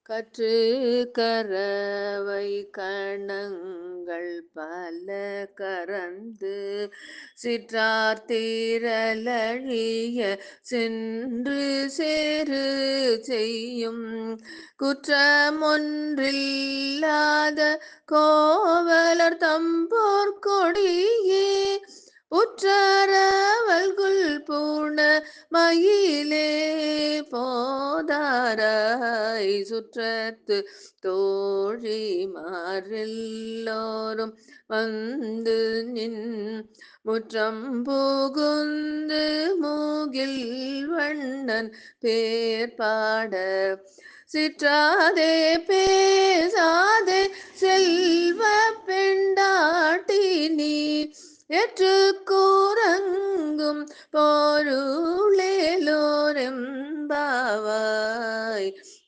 கற்று கரவை கணங்கள் பல கரந்து சிற்றார் தீரலழிய சென்று சேரு செய்யும் குற்றமொன்றில்லாத கோவலர் தம்போர் கொடியே உற்றரவல்குல் பூண மயிலே போதாராய் சுற்றத்து தோழிமாரெல்லோரும் வந்து நின் முற்றம் புகுந்து மூகில் வண்ணன் பேர் பாட சிற்றாதே பேசாதே செல்வ பெண்டாட்டி நீ எற்று கூறங்கும் பொருளேலோரெம்பாவாய்